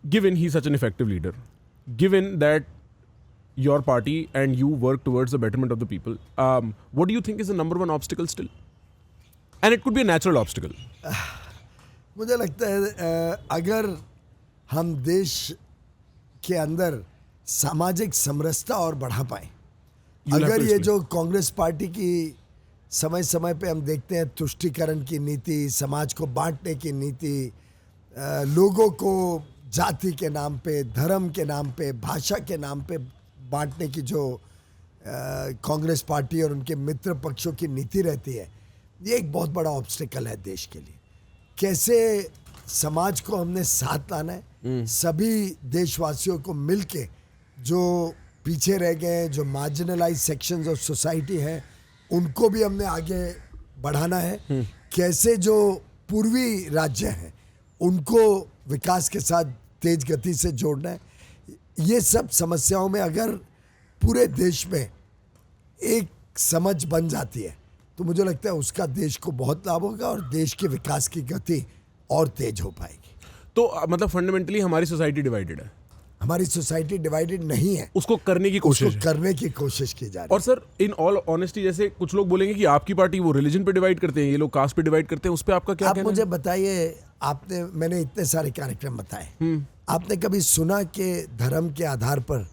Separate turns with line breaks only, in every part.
given he's such an effective leader, given that your party and you work towards the betterment of the people, what do you think is the number one obstacle still? And it could be a natural obstacle.
मुझे लगता है अगर हम देश के अंदर सामाजिक समरसता और बढ़ा पाए, अगर ये जो कांग्रेस पार्टी की समय समय पे हम देखते हैं तुष्टीकरण की नीति, समाज को बांटने की नीति, लोगों को जाति के नाम पे, धर्म के नाम पे, भाषा के नाम पे बांटने की जो कांग्रेस पार्टी और उनके मित्र पक्षों की नीति रहती है, ये एक बहुत बड़ा ऑब्स्टिकल है देश के लिए। कैसे समाज को हमने साथ लाना है, सभी देशवासियों को मिलके जो पीछे रह गए, जो मार्जिनलाइज सेक्शंस ऑफ सोसाइटी हैं, उनको भी हमने आगे बढ़ाना है। कैसे जो पूर्वी राज्य हैं उनको विकास के साथ तेज गति से जोड़ना है। ये सब समस्याओं में अगर पूरे देश में एक समझ बन जाती है तो मुझे लगता है उसका देश को बहुत लाभ होगा और देश के विकास की गति और तेज हो पाएगी।
तो मतलब फंडामेंटली हमारी सोसाइटी डिवाइडेड है।
हमारी सोसाइटी डिवाइडेड नहीं है,
उसको करने की
कोशिश की जा रही है।
और सर इन ऑल ऑनेस्टी, जैसे कुछ लोग बोलेंगे कि आपकी पार्टी वो रिलीजन पे डिवाइड करते हैं, ये लोग कास्ट पे डिवाइड करते हैं, उस पर आपका क्या कहना है?
आप मुझे बताइए, मैंने इतने सारे कार्यक्रम बताए, आपने कभी सुना कि धर्म के आधार पर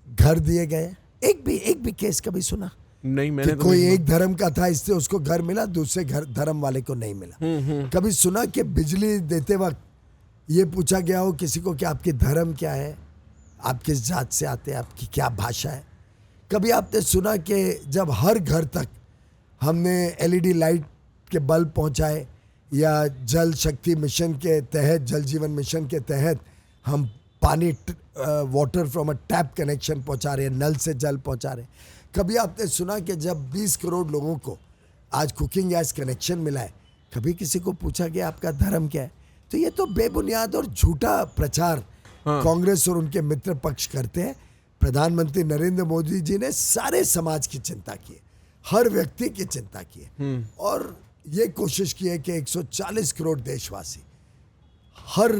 घर दिए गए? एक भी केस कभी सुना?
नहीं, मैंने तो
कोई एक धर्म का था इससे उसको घर मिला, दूसरे धर्म वाले को नहीं मिला। कभी सुना कि बिजली देते वक्त ये पूछा गया हो किसी को कि आपकी धर्म क्या है, आप किस जात से आते हैं, आपकी क्या भाषा है? कभी आपने सुना कि जब हर घर तक हमने एलईडी लाइट के बल्ब पहुंचाए या जल शक्ति मिशन के तहत, जल जीवन मिशन के तहत हम पानी water from a tap connection पहुंचा रहे हैं, नल से जल पहुंचा रहे हैं? कभी आपने सुना कि जब 20 करोड़ लोगों को आज कुकिंग गैस कनेक्शन मिला है, कभी किसी को पूछा गया आपका धर्म क्या है? तो ये तो बेबुनियाद और झूठा प्रचार कांग्रेस और उनके मित्र पक्ष करते हैं। प्रधानमंत्री नरेंद्र मोदी जी ने सारे समाज की चिंता की है, हर व्यक्ति की चिंता की है और ये कोशिश की है कि 140 करोड़ देशवासी, हर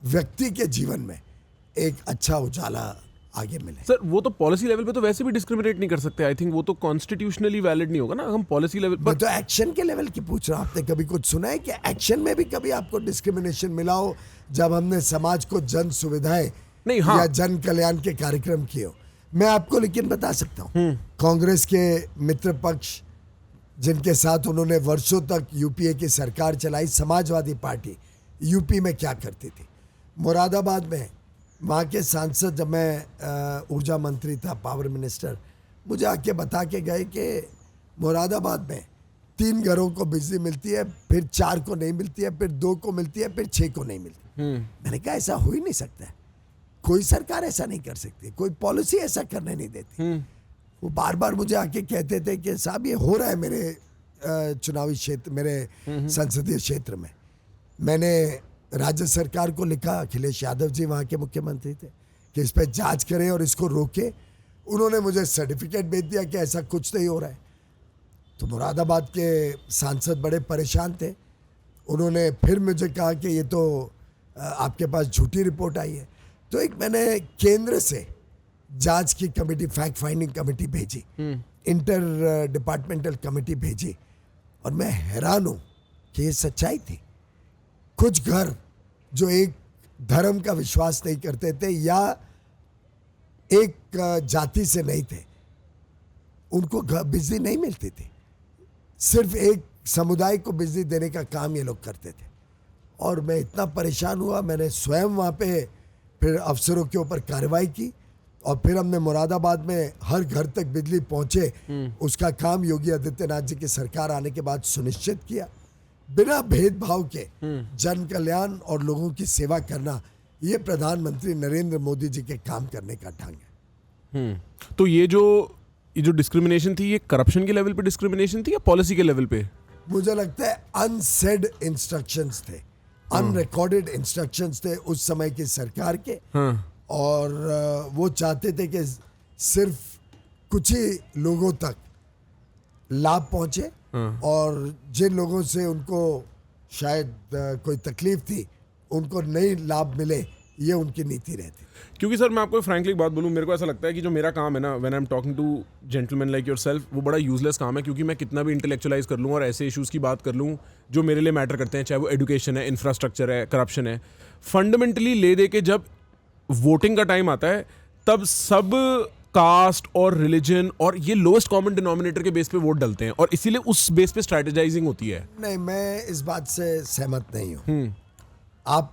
व्यक्ति के जीवन में एक अच्छा उजाला आगे मिले।
सर वो तो पॉलिसी लेवल पे तो वैसे भी डिस्क्रिमिनेट नहीं कर सकते। आई थिंक वो तो कॉन्स्टिट्यूशनली वैलिड नहीं होगा ना। हम पॉलिसी लेवल पर
तो एक्शन के लेवल की पूछ रहा हूं। आपने कभी कुछ सुना है कि एक्शन में भी कभी आपको डिस्क्रिमिनेशन मिला हो जब हमने समाज को जन सुविधाएं
नहीं, हाँ,
या जन कल्याण के कार्यक्रम किए हो? मैं आपको लेकिन बता सकता हूँ, कांग्रेस के मित्र पक्ष जिनके साथ उन्होंने वर्षों तक यूपीए की सरकार चलाई, समाजवादी पार्टी यूपी में क्या करती थी। मुरादाबाद में वहाँ के सांसद, जब मैं ऊर्जा मंत्री था, पावर मिनिस्टर, मुझे आके बता के गए कि मुरादाबाद में 3 घरों को बिजली मिलती है, फिर 4 को नहीं मिलती है, फिर 2 को मिलती है, फिर 6 को नहीं मिलती। मैंने कहा ऐसा हो ही नहीं सकता है, कोई सरकार ऐसा नहीं कर सकती, कोई पॉलिसी ऐसा करने नहीं देती। वो बार बार मुझे आके कहते थे कि साहब ये हो रहा है मेरे चुनावी क्षेत्र, मेरे संसदीय क्षेत्र में। मैंने राज्य सरकार को लिखा, अखिलेश यादव जी वहाँ के मुख्यमंत्री थे, कि इस पर जांच करें और इसको रोके। उन्होंने मुझे सर्टिफिकेट भेज दिया कि ऐसा कुछ नहीं हो रहा है। तो मुरादाबाद के सांसद बड़े परेशान थे। उन्होंने फिर मुझे कहा कि ये तो आपके पास झूठी रिपोर्ट आई है। तो एक मैंने केंद्र से जांच की कमेटी, फैक्ट फाइंडिंग कमेटी भेजी, इंटर डिपार्टमेंटल कमेटी भेजी, और मैं हैरान हूँ कि ये सच्चाई थी। कुछ घर जो एक धर्म का विश्वास नहीं करते थे या एक जाति से नहीं थे, उनको बिजली नहीं मिलती थी। सिर्फ एक समुदाय को बिजली देने का काम ये लोग करते थे। और मैं इतना परेशान हुआ, मैंने स्वयं वहाँ पे फिर अफसरों के ऊपर कार्रवाई की और फिर हमने मुरादाबाद में हर घर तक बिजली पहुँचे, उसका काम योगी आदित्यनाथ जी की सरकार आने के बाद सुनिश्चित किया। बिना भेदभाव के जन कल्याण और लोगों की सेवा करना, ये प्रधानमंत्री नरेंद्र मोदी जी के काम करने का ढंग है।
तो ये जो डिस्क्रिमिनेशन थी, ये करप्शन के लेवल पे डिस्क्रिमिनेशन थी या पॉलिसी के लेवल पे?
मुझे लगता है अनसेड इंस्ट्रक्शंस थे, अनरिकॉर्डेड इंस्ट्रक्शंस थे उस समय की सरकार के। और वो चाहते थे कि सिर्फ कुछ ही लोगों तक लाभ पहुंचे और जिन लोगों से उनको शायद कोई तकलीफ थी उनको नहीं लाभ मिले, ये उनकी नीति रहती।
क्योंकि सर मैं आपको फ्रैंकली एक बात बोलूँ, मेरे को ऐसा लगता है कि जो मेरा काम है ना, when I am talking to gentleman like yourself, वो बड़ा यूजलेस काम है, क्योंकि मैं कितना भी इंटेलेक्चुअलाइज कर लूँ और ऐसे इश्यूज़ की बात कर लूँ जो मेरे लिए मैटर करते हैं, चाहे वो एजुकेशन है, इंफ्रास्ट्रक्चर है, करप्शन है, फंडामेंटली ले दे के जब वोटिंग का टाइम आता है तब सब कास्ट और रिलीजन और ये लोएस्ट कॉमन डिनोमिनेटर के बेस पे वोट डलते हैं, और इसीलिए उस बेस पे स्ट्रेटेजाइजिंग होती है।
नहीं, मैं इस बात से सहमत नहीं हूँ। आप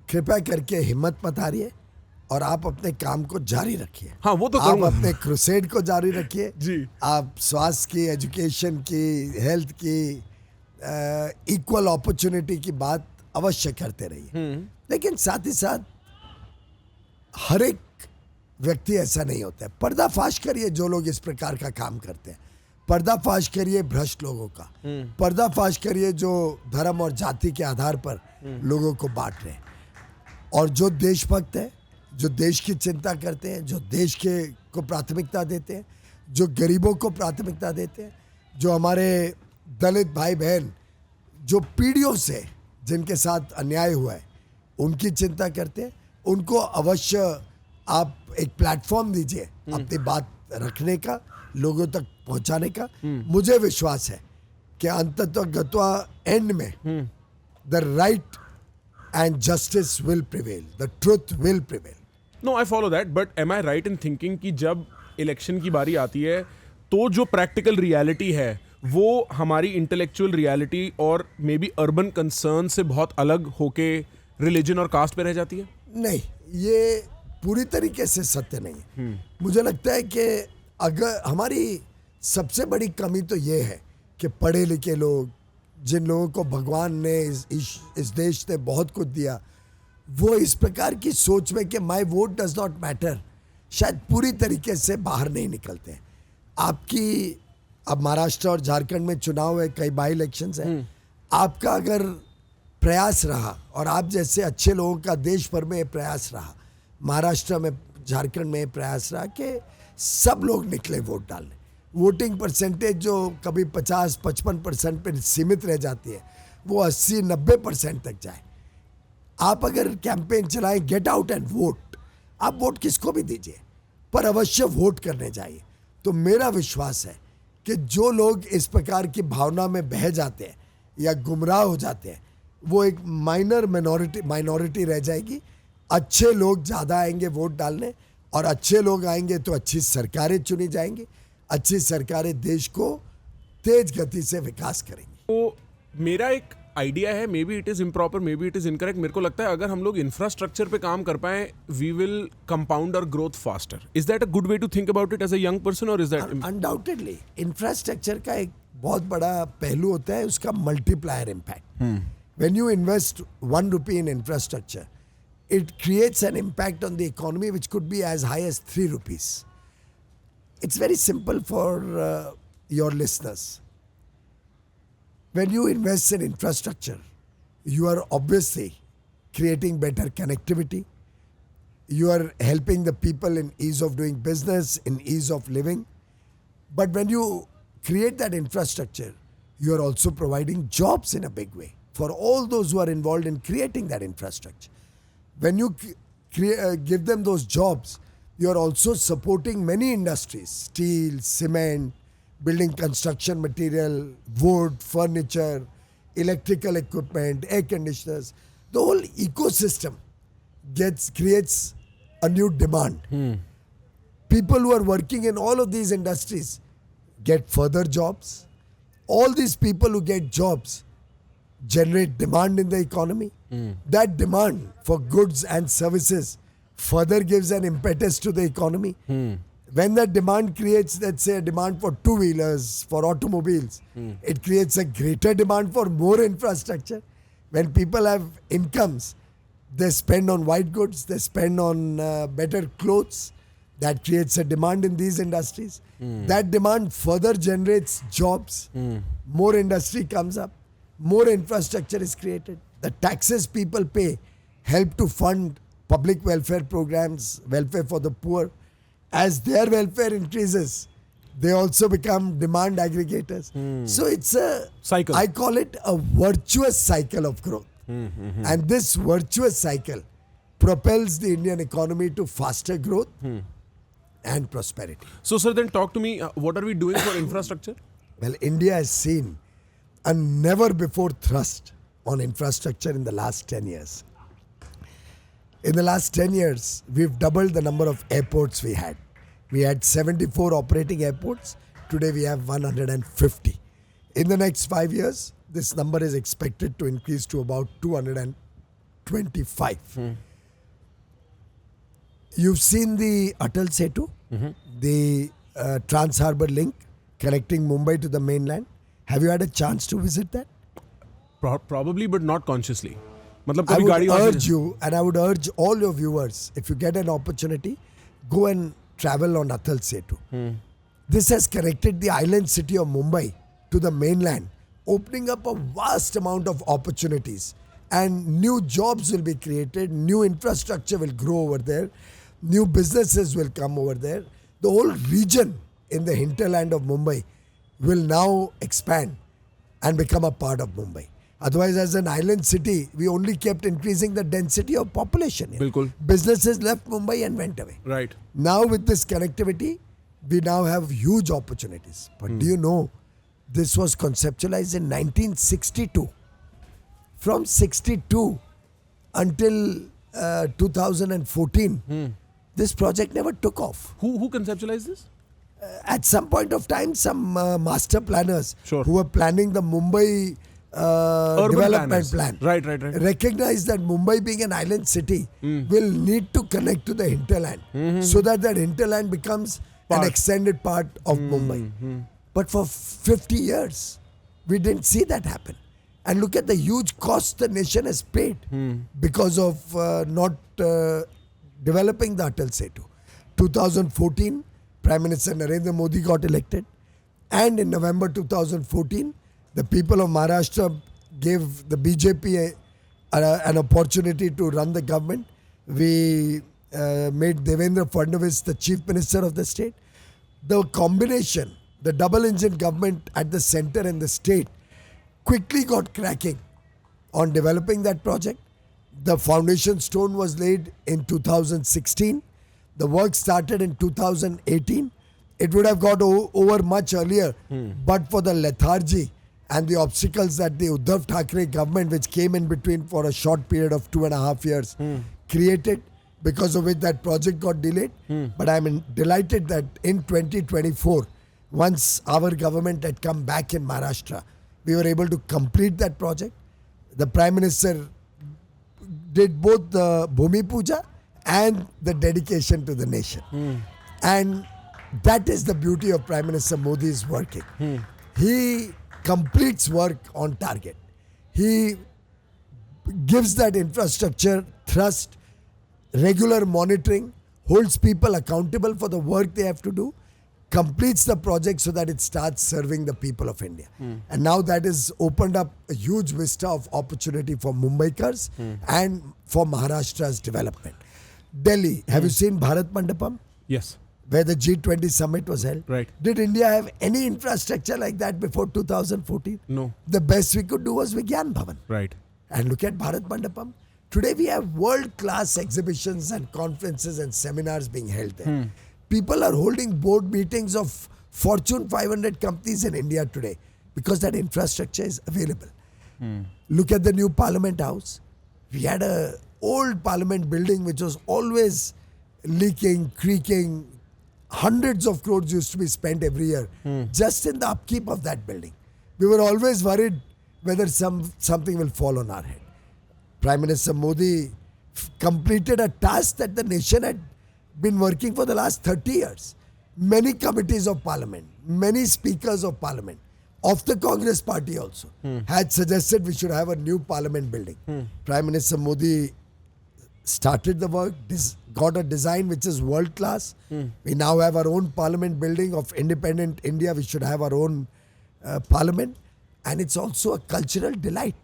कृपया करके हिम्मत मत हारिए और आप अपने काम को जारी रखिए।
हाँ, वो तो
आप
करूंगा।
अपने क्रूसेड को जारी रखिए
जी।
आप स्वास्थ्य की, एजुकेशन की, हेल्थ की, इक्वल अपॉर्चुनिटी की बात अवश्य करते रहिए। लेकिन साथ ही साथ हर एक व्यक्ति ऐसा नहीं होता है। पर्दाफाश करिए जो लोग इस प्रकार का काम करते हैं, पर्दाफाश करिए भ्रष्ट लोगों का, पर्दाफाश करिए जो धर्म और जाति के आधार पर लोगों को बांट रहे हैं, और जो देशभक्त है, जो देश की चिंता करते हैं, जो देश के को प्राथमिकता देते हैं, जो गरीबों को प्राथमिकता देते हैं, जो हमारे दलित भाई बहन जो पीढ़ियों से जिनके साथ अन्याय हुआ है उनकी चिंता करते हैं, उनको अवश्य आप एक प्लेटफॉर्म दीजिए अपनी बात रखने का, लोगों तक पहुंचाने का। मुझे विश्वास है कि अंततः एंड में the right and justice will prevail, the truth will prevail.
No, I follow that, but am I right in thinking कि जब इलेक्शन की बारी आती है तो जो प्रैक्टिकल रियलिटी है वो हमारी इंटेलेक्चुअल रियलिटी और मे बी अर्बन कंसर्न से बहुत अलग होके रिलीजन और कास्ट पे रह जाती है?
नहीं, ये पूरी तरीके से सत्य नहीं है। मुझे लगता है कि अगर हमारी सबसे बड़ी कमी तो ये है कि पढ़े लिखे लोग, जिन लोगों को भगवान ने इस देश ने बहुत कुछ दिया, वो इस प्रकार की सोच में कि my vote does not matter, शायद पूरी तरीके से बाहर नहीं निकलते हैं। आपकी अब महाराष्ट्र और झारखंड में चुनाव है, कई बाई इलेक्शंस हैं। आपका अगर प्रयास रहा और आप जैसे अच्छे लोगों का देश भर में प्रयास रहा, महाराष्ट्र में, झारखंड में प्रयास रहा कि सब लोग निकले वोट डालने, वोटिंग परसेंटेज जो कभी 50-55% पर सीमित रह जाती है वो 80-90% तक जाए। आप अगर कैंपेन चलाएं गेट आउट एंड वोट, आप वोट किसको भी दीजिए पर अवश्य वोट करने जाइए। तो मेरा विश्वास है कि जो लोग इस प्रकार की भावना में बह जाते हैं या गुमराह हो जाते हैं वो एक माइनर माइनॉरिटी रह जाएगी। अच्छे लोग ज़्यादा आएंगे वोट डालने, और अच्छे लोग आएंगे तो अच्छी सरकारें चुनी जाएंगी, अच्छी सरकारें देश को तेज गति से विकास करेंगी।
तो मेरा एक आइडिया है, may be it is improper, may be it is incorrect, मेरे को लगता है अगर हम लोग इंफ्रास्ट्रक्चर पे काम कर पाए we will compound our growth faster. Is that a good way to think about it as a young person, और इज दैट?
अनडाउटेडली इंफ्रास्ट्रक्चर का एक बहुत बड़ा पहलू होता है उसका multiplier impact. When you invest 1 rupee in infrastructure, it creates an impact on the economy which could be as high as 3 rupees. It's very simple for your listeners. When you invest in infrastructure, you are obviously creating better connectivity. You are helping the people in ease of doing business, in ease of living. But when you create that infrastructure, you are also providing jobs in a big way for all those who are involved in creating that infrastructure. When you give them those jobs, you are also supporting many industries: steel, cement, building construction material, wood, furniture, electrical equipment, air conditioners. The whole ecosystem creates a new demand. People who are working in all of these industries get further jobs. All these people who get jobs generate demand in the economy. That demand for goods and services further gives an impetus to the economy. When that demand creates, let's say, a demand for two-wheelers, for automobiles, it creates a greater demand for more infrastructure. When people have incomes, they spend on white goods, they spend on better clothes. That creates a demand in these industries. That demand further generates jobs. More industry comes up. More infrastructure is created. The taxes people pay help to fund public welfare programs, welfare for the poor. As their welfare increases, they also become demand aggregators. So it's a
cycle.
I call it a virtuous cycle of growth. And this virtuous cycle propels the Indian economy to faster growth and prosperity.
So, sir, then talk to me. What are we doing for infrastructure?
Well, India has seen a never before thrust on infrastructure in the last 10 years. In the last 10 years, we've doubled the number of airports we had. We had 74 operating airports. Today we have 150. In the next 5 years, this number is expected to increase to about 225. You've seen the Atal Setu, the Trans-Harbour link connecting Mumbai to the mainland. Have you had a chance to visit that?
Probably, but not consciously. मतलब
I
कभी
would
गाड़ी वहाँ
urge you, and I would urge all your viewers, if you get an opportunity, go and travel on Atal Setu. This has connected the island city of Mumbai to the mainland, opening up a vast amount of opportunities. And new jobs will be created, new infrastructure will grow over there, new businesses will come over there. The whole region in the hinterland of Mumbai will now expand and become a part of Mumbai. Otherwise, as an island city, we only kept increasing the density of population here.
बिल्कुल.
Businesses left Mumbai and went away.
Right.
Now with this connectivity, we now have huge opportunities. But do you know, this was conceptualized in 1962. From 62 until 2014, this project never took off.
Who conceptualized this?
At some point of time, some master planners
Sure.
who were planning the Mumbai
Urban
development
planners.
plan
Right.
recognized that Mumbai, being an island city, will need to connect to the hinterland so that hinterland becomes an extended part of Mumbai. But for 50 years, we didn't see that happen. And look at the huge cost the nation has paid because of not developing the Atal Setu. 2014, Prime Minister Narendra Modi got elected. And in November 2014, the people of Maharashtra gave the BJP an opportunity to run the government. We made Devendra Fadnavis the chief minister of the state. The combination, the double engine government at the center and the state, quickly got cracking on developing that project. The foundation stone was laid in 2016. The work started in 2018. It would have got over much earlier, but for the lethargy and the obstacles that the Uddhav Thackeray government, which came in between for a short period of 2.5 years, created, because of which that project got delayed. But I'm delighted that in 2024, once our government had come back in Maharashtra, we were able to complete that project. The Prime Minister did both the Bhumi Puja and the dedication to the nation. And that is the beauty of Prime Minister Modi's working. He completes work on target. He gives that infrastructure thrust, regular monitoring, holds people accountable for the work they have to do, completes the project so that it starts serving the people of India. And now that has opened up a huge vista of opportunity for Mumbaikars and for Maharashtra's development. Delhi, have you seen Bharat Mandapam,
Yes.
where the G20 summit was held?
Right.
Did India have any infrastructure like that before 2014?
No.
The best we could do was Vigyan Bhavan.
Right.
And look at Bharat Mandapam. Today we have world-class exhibitions and conferences and seminars being held there. People are holding board meetings of Fortune 500 companies in India today because that infrastructure is available. Look at the new Parliament House. We had a old Parliament building which was always leaking, creaking. Hundreds of crores used to be spent every year just in the upkeep of that building. We were always worried whether something will fall on our head. Prime Minister Modi completed a task that the nation had been working for the last 30 years. Many committees of parliament, many speakers of parliament, of the Congress party also, had suggested we should have a new parliament building. Prime Minister Modi started the work, got a design which is world class. We now have our own parliament building of independent India. We should have our own parliament. And it's also a cultural delight.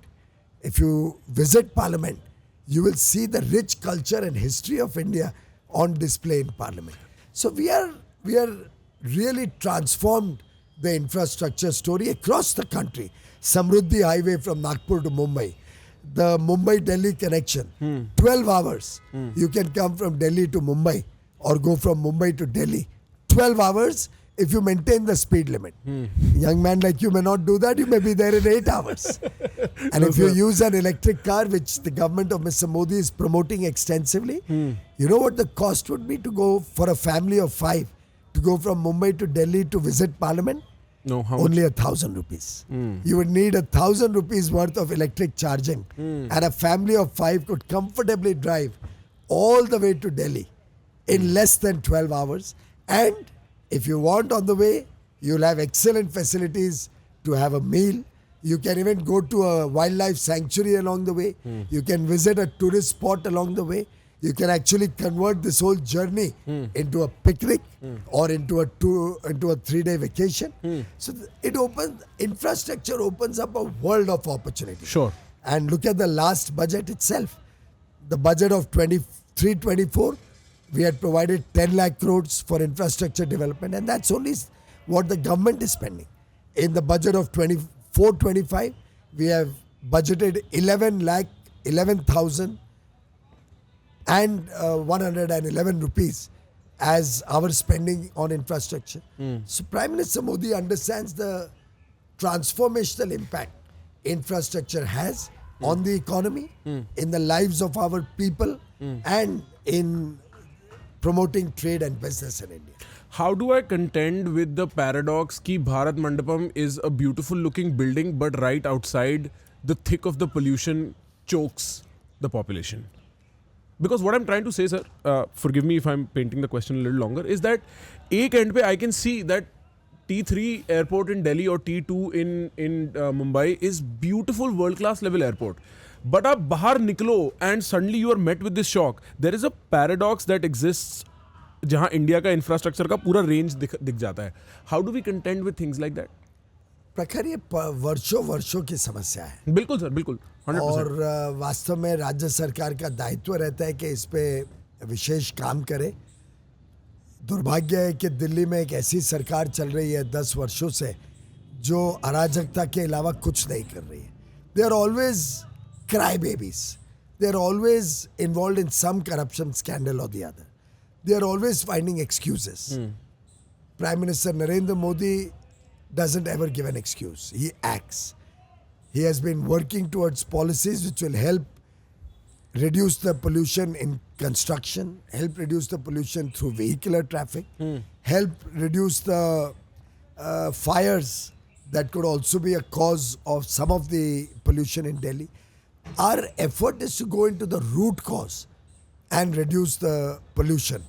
If you visit parliament, you will see the rich culture and history of India on display in parliament. So we are really transformed the infrastructure story across the country. Samruddhi Highway from Nagpur to Mumbai. the Mumbai-Delhi connection. 12 hours. You can come from Delhi to Mumbai or go from Mumbai to Delhi. 12 hours if you maintain the speed limit. Young man like you may not do that. You may be there in 8 hours. And if you use an electric car, which the government of Mr. Modi is promoting extensively, you know what the cost would be to go for a family of 5 to go from Mumbai to Delhi to visit Parliament?
No, how much?
Only 1,000 rupees. You would need 1,000 rupees worth of electric charging, and a family of 5 could comfortably drive all the way to Delhi in less than 12 hours. And if you want on the way, you'll have excellent facilities to have a meal. You can even go to a wildlife sanctuary along the way. You can visit a tourist spot along the way. You can actually convert this whole journey into a picnic or into a 3-day vacation. So infrastructure opens up a world of opportunity.
Sure.
And look at the last budget itself. The budget of 23-24, we had provided 10 lakh crores for infrastructure development, and that's only what the government is spending. In the budget of 24-25, we have budgeted 11,000 and 111 rupees as our spending on infrastructure. So Prime Minister Modi understands the transformational impact infrastructure has on the economy, in the lives of our people, and in promoting trade and business in India.
How do I contend with the paradox ki Bharat Mandapam is a beautiful looking building, but right outside the thick of the pollution chokes the population? Because what I'm trying to say, sir, forgive me if I'm painting the question a little longer, is that ek end pe I can see that T3 airport in Delhi or T2 in Mumbai is beautiful world-class level airport. But आप बाहर निकलो and suddenly you are met with this shock. There is a paradox that exists जहाँ India का infrastructure का पूरा range दिख जाता है. How do we contend with things like that?
प्रखर, ये वर्षों की समस्या है.
बिल्कुल सर, बिल्कुल 100%.
और वास्तव में राज्य सरकार का दायित्व रहता है कि इस पे विशेष काम करे. दुर्भाग्य है कि दिल्ली में एक ऐसी सरकार चल रही है 10 वर्षों से जो अराजकता के अलावा कुछ नहीं कर रही है. They are always crybabies. They are always involved in some corruption scandal or the other. They are always finding excuses. Prime Minister Narendra Modi doesn't ever give an excuse. He acts. He has been working towards policies which will help reduce the pollution in construction, help reduce the pollution through vehicular traffic, help reduce the fires that could also be a cause of some of the pollution in Delhi. Our effort is to go into the root cause and reduce the pollution.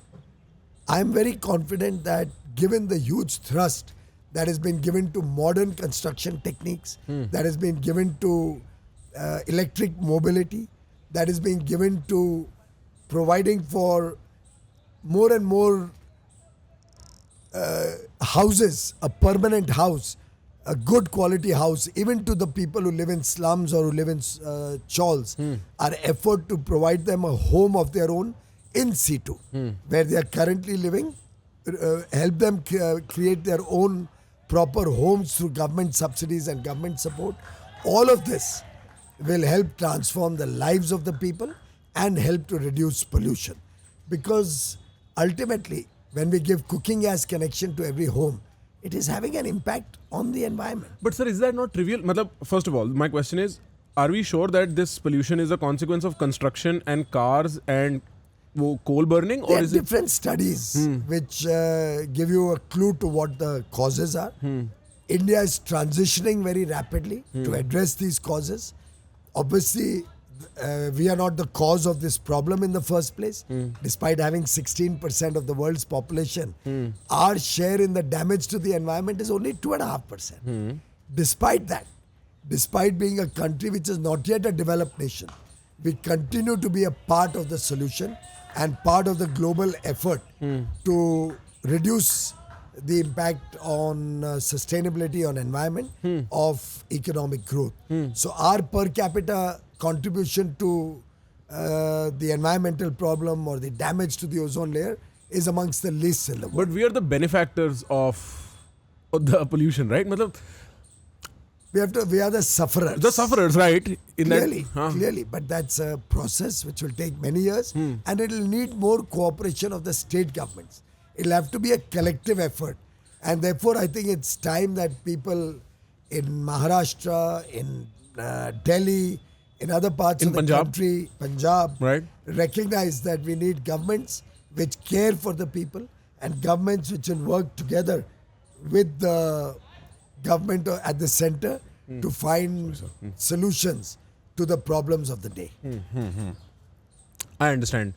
I am very confident that given the huge thrust that has been given to modern construction techniques, that has been given to electric mobility, that is being given to providing for more and more houses, a permanent house, a good quality house, even to the people who live in slums or who live in chawls, our effort to provide them a home of their own in situ, where they are currently living, help them create their own proper homes through government subsidies and government support. All of this will help transform the lives of the people and help to reduce pollution. Because ultimately, when we give cooking gas connection to every home, it is having an impact on the environment.
But sir, is that not trivial? Matlab, first of all, my question is, are we sure that this pollution is a consequence of construction and cars and coal burning? Or
There are
is it
different studies which give you a clue to what the causes are. India is transitioning very rapidly to address these causes. Obviously, we are not the cause of this problem in the first place. Despite having 16% of the world's population, our share in the damage to the environment is only 2.5%. Despite that, despite being a country which is not yet a developed nation, we continue to be a part of the solution and part of the global effort to reduce the impact on sustainability on environment of economic growth. So our per capita contribution to the environmental problem or the damage to the ozone layer is amongst the least in the world.
But we are the benefactors of the pollution, right? Matlab,
We are the sufferers.
The sufferers, right? In
Clearly,
that, huh?
clearly, but that's a process which will take many years, and it will need more cooperation of the state governments. It'll have to be a collective effort, and therefore, I think it's time that people in Maharashtra, in Delhi, in other parts
In
of the
Punjab.
country, Punjab,
Right.
recognize that we need governments which care for the people and governments which will work together with the government at the center to find solutions to the problems of the day.
I understand.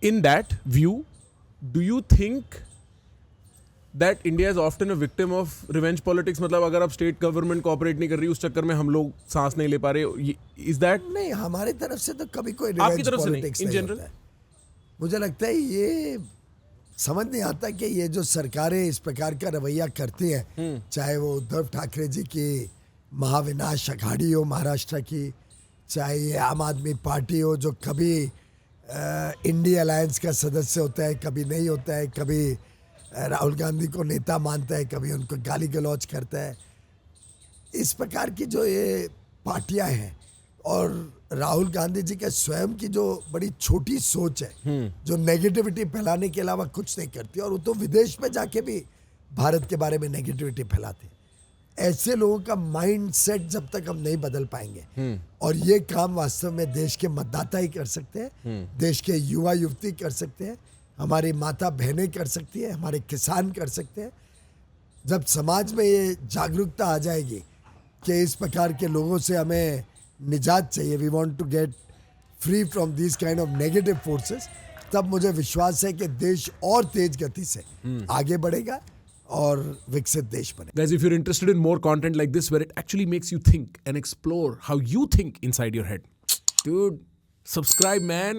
In that view, do you think that India is often a victim of revenge politics? मतलब अगर अब state government cooperate नहीं कर रही, उस चक्कर में हम लोग सांस नहीं ले पा रहे, इज दैट?
नहीं, हमारी तरफ से तो कभी कोई
आपकी
रिवेंज
तरफ से नहीं,
पॉलिटिक्स
in
नहीं
general?
होता है। मुझे लगता है ये समझ नहीं आता कि ये जो सरकारें इस प्रकार का रवैया करती हैं, चाहे वो उद्धव ठाकरे जी की महाविनाश अघाड़ी हो महाराष्ट्र की, चाहे ये आम आदमी पार्टी हो जो कभी इंडिया अलायंस का सदस्य होता है, कभी नहीं होता है, कभी राहुल गांधी को नेता मानता है, कभी उनको गाली गलौज करता है। इस प्रकार की जो ये पार्टियां हैं और राहुल गांधी जी के स्वयं की जो बड़ी छोटी सोच है, जो नेगेटिविटी फैलाने के अलावा कुछ नहीं करती, और वो तो विदेश में जाके भी भारत के बारे में नेगेटिविटी फैलाते हैं। ऐसे लोगों का माइंड सेट जब तक हम नहीं बदल पाएंगे, और ये काम वास्तव में देश के मतदाता ही कर सकते हैं, देश के युवा युवती कर सकते हैं, हमारी माता बहनें कर सकती है, हमारे किसान कर सकते हैं। जब समाज में ये जागरूकता आ जाएगी कि इस प्रकार के लोगों से हमें निजात चाहिए, we want to get free from this kind of negative forces, तब मुझे विश्वास है कि देश और तेज गति से आगे बढ़ेगा और विकसित देश बनेगा।
Guys, if you're interested in more content like this where it actually makes you think and explore how you think inside your head, dude, subscribe, man.